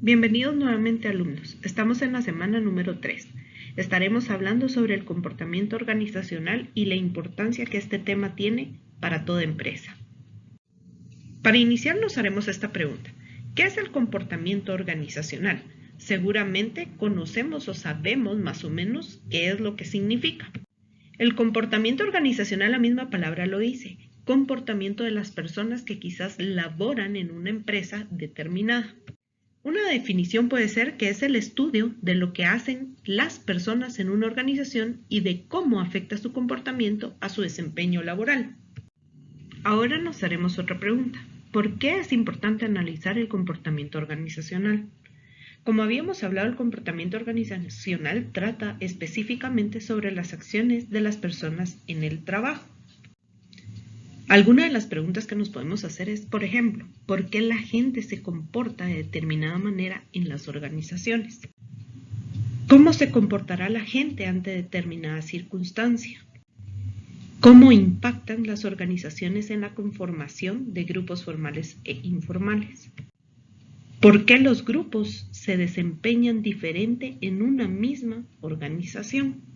Bienvenidos nuevamente alumnos. Estamos en la semana número 3. Estaremos hablando sobre el comportamiento organizacional y la importancia que este tema tiene para toda empresa. Para iniciar nos haremos esta pregunta. ¿Qué es el comportamiento organizacional? Seguramente conocemos o sabemos más o menos qué es lo que significa. El comportamiento organizacional, la misma palabra lo dice, comportamiento de las personas que quizás laboran en una empresa determinada. Una definición puede ser que es el estudio de lo que hacen las personas en una organización y de cómo afecta su comportamiento a su desempeño laboral. Ahora nos haremos otra pregunta. ¿Por qué es importante analizar el comportamiento organizacional? Como habíamos hablado, el comportamiento organizacional trata específicamente sobre las acciones de las personas en el trabajo. Alguna de las preguntas que nos podemos hacer es, por ejemplo, ¿por qué la gente se comporta de determinada manera en las organizaciones? ¿Cómo se comportará la gente ante determinada circunstancia? ¿Cómo impactan las organizaciones en la conformación de grupos formales e informales? ¿Por qué los grupos se desempeñan diferente en una misma organización?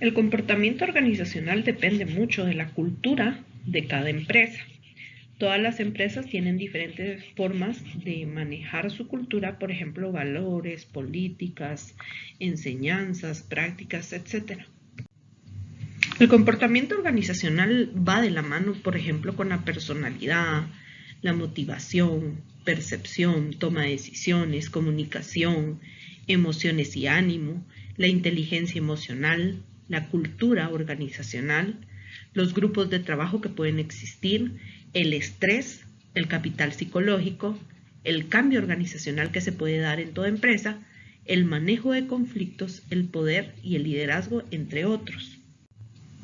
El comportamiento organizacional depende mucho de la cultura de cada empresa. Todas las empresas tienen diferentes formas de manejar su cultura, por ejemplo, valores, políticas, enseñanzas, prácticas, etc. El comportamiento organizacional va de la mano, por ejemplo, con la personalidad, la motivación, percepción, toma de decisiones, comunicación, emociones y ánimo, la inteligencia emocional, la cultura organizacional, los grupos de trabajo que pueden existir, el estrés, el capital psicológico, el cambio organizacional que se puede dar en toda empresa, el manejo de conflictos, el poder y el liderazgo, entre otros.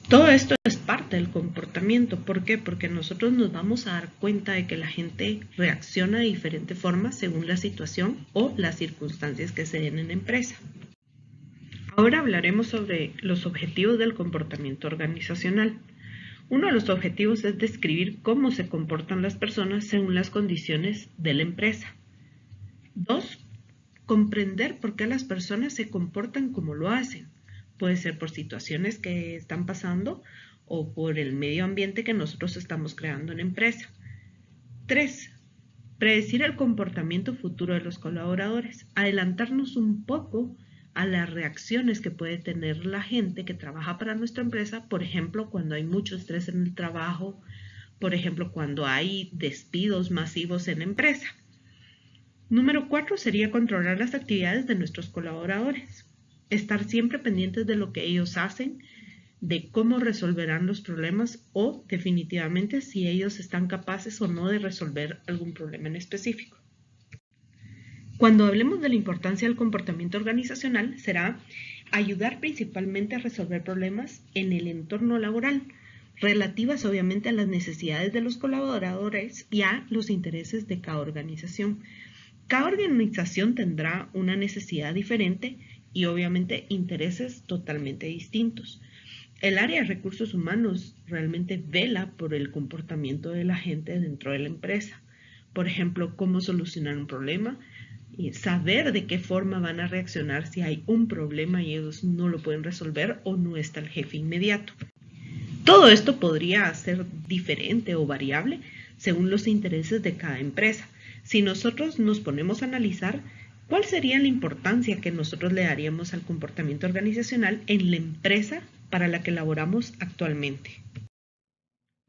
Todo esto es parte del comportamiento. ¿Por qué? Porque nosotros nos vamos a dar cuenta de que la gente reacciona de diferente forma según la situación o las circunstancias que se den en la empresa. Ahora hablaremos sobre los objetivos del comportamiento organizacional. Uno de los objetivos es describir cómo se comportan las personas según las condiciones de la empresa. 2. Comprender por qué las personas se comportan como lo hacen. Puede ser por situaciones que están pasando o por el medio ambiente que nosotros estamos creando en la empresa. 3. Predecir el comportamiento futuro de los colaboradores. Adelantarnos un poco a las reacciones que puede tener la gente que trabaja para nuestra empresa, por ejemplo, cuando hay mucho estrés en el trabajo, por ejemplo, cuando hay despidos masivos en la empresa. Número 4 sería controlar las actividades de nuestros colaboradores. Estar siempre pendientes de lo que ellos hacen, de cómo resolverán los problemas o definitivamente si ellos están capaces o no de resolver algún problema en específico. Cuando hablemos de la importancia del comportamiento organizacional, será ayudar principalmente a resolver problemas en el entorno laboral, relativas obviamente a las necesidades de los colaboradores y a los intereses de cada organización. Cada organización tendrá una necesidad diferente y obviamente intereses totalmente distintos. El área de recursos humanos realmente vela por el comportamiento de la gente dentro de la empresa. Por ejemplo, cómo solucionar un problema, y saber de qué forma van a reaccionar si hay un problema y ellos no lo pueden resolver o no está el jefe inmediato. Todo esto podría ser diferente o variable según los intereses de cada empresa. Si nosotros nos ponemos a analizar, ¿cuál sería la importancia que nosotros le daríamos al comportamiento organizacional en la empresa para la que laboramos actualmente?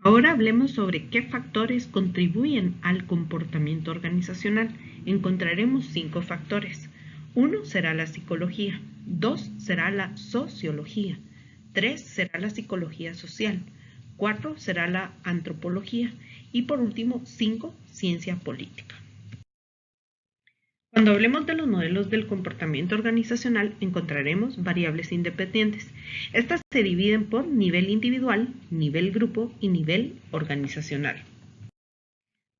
Ahora hablemos sobre qué factores contribuyen al comportamiento organizacional. Encontraremos 5 factores. 1 será la psicología, 2 será la sociología, 3 será la psicología social, 4 será la antropología y por último 5, ciencia política. Cuando hablemos de los modelos del comportamiento organizacional, encontraremos variables independientes. Estas se dividen por nivel individual, nivel grupo y nivel organizacional.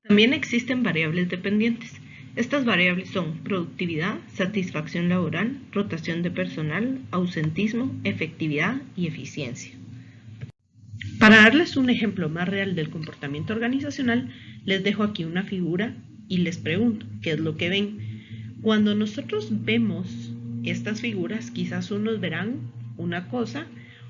También existen variables dependientes. Estas variables son productividad, satisfacción laboral, rotación de personal, ausentismo, efectividad y eficiencia. Para darles un ejemplo más real del comportamiento organizacional, les dejo aquí una figura y les pregunto, ¿qué es lo que ven? Cuando nosotros vemos estas figuras, quizás unos verán una cosa,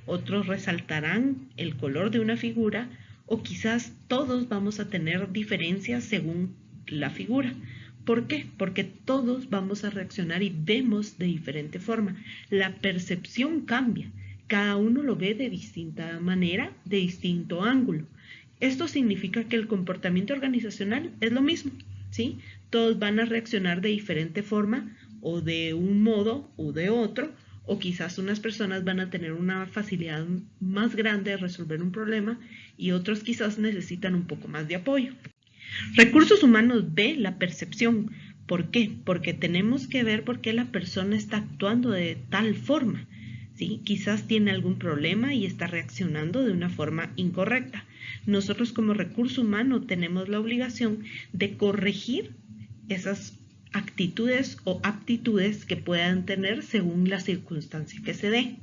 otros resaltarán el color de una figura, o quizás todos vamos a tener diferencias según la figura. ¿Por qué? Porque todos vamos a reaccionar y vemos de diferente forma. La percepción cambia. Cada uno lo ve de distinta manera, de distinto ángulo. Esto significa que el comportamiento organizacional es lo mismo, ¿sí? Todos van a reaccionar de diferente forma, o de un modo o de otro, o quizás unas personas van a tener una facilidad más grande de resolver un problema y otros quizás necesitan un poco más de apoyo. Recursos humanos ve la percepción. ¿Por qué? Porque tenemos que ver por qué la persona está actuando de tal forma, ¿sí? Quizás tiene algún problema y está reaccionando de una forma incorrecta. Nosotros como recurso humano tenemos la obligación de corregir esas actitudes o aptitudes que puedan tener según la circunstancia que se dé.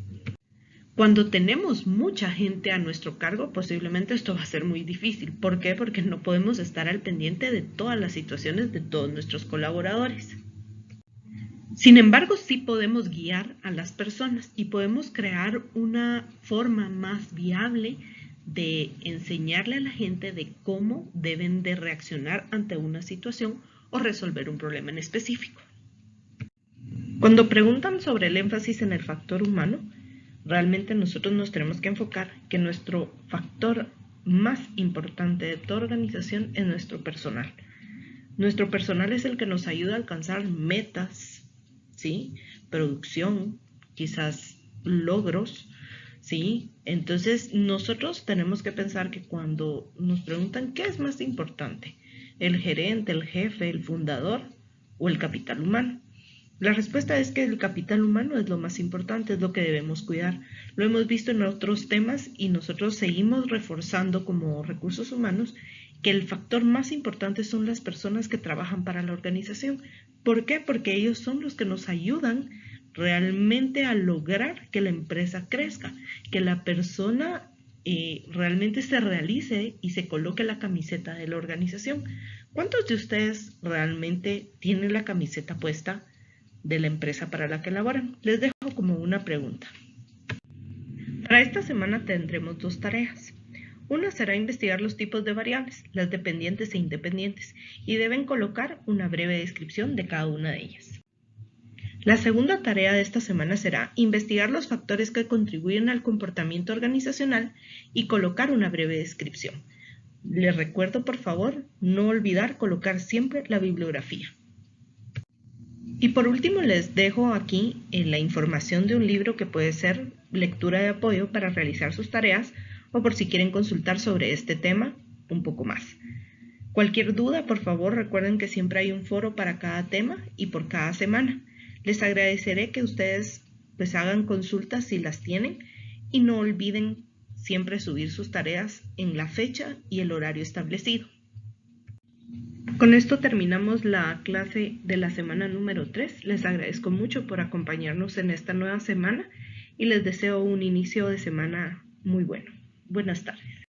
Cuando tenemos mucha gente a nuestro cargo, posiblemente esto va a ser muy difícil. ¿Por qué? Porque no podemos estar al pendiente de todas las situaciones de todos nuestros colaboradores. Sin embargo, sí podemos guiar a las personas y podemos crear una forma más viable de enseñarle a la gente de cómo deben de reaccionar ante una situación o resolver un problema en específico. Cuando preguntan sobre el énfasis en el factor humano, realmente nosotros nos tenemos que enfocar que nuestro factor más importante de toda organización es nuestro personal. Nuestro personal es el que nos ayuda a alcanzar metas, ¿sí? Producción, quizás logros, ¿sí? Entonces nosotros tenemos que pensar que cuando nos preguntan qué es más importante, el gerente, el jefe, el fundador o el capital humano. La respuesta es que el capital humano es lo más importante, es lo que debemos cuidar. Lo hemos visto en otros temas y nosotros seguimos reforzando como recursos humanos que el factor más importante son las personas que trabajan para la organización. ¿Por qué? Porque ellos son los que nos ayudan realmente a lograr que la empresa crezca, que la persona realmente se realice y se coloque la camiseta de la organización. ¿Cuántos de ustedes realmente tienen la camiseta puesta de la empresa para la que laboran? Les dejo como una pregunta. Para esta semana tendremos 2 tareas. Una será investigar los tipos de variables, las dependientes e independientes, y deben colocar una breve descripción de cada una de ellas. La segunda tarea de esta semana será investigar los factores que contribuyen al comportamiento organizacional y colocar una breve descripción. Les recuerdo, por favor, no olvidar colocar siempre la bibliografía. Y por último les dejo aquí la información de un libro que puede ser lectura de apoyo para realizar sus tareas o por si quieren consultar sobre este tema un poco más. Cualquier duda, por favor, recuerden que siempre hay un foro para cada tema y por cada semana. Les agradeceré que ustedes pues hagan consultas si las tienen y no olviden siempre subir sus tareas en la fecha y el horario establecido. Con esto terminamos la clase de la semana número 3. Les agradezco mucho por acompañarnos en esta nueva semana y les deseo un inicio de semana muy bueno. Buenas tardes.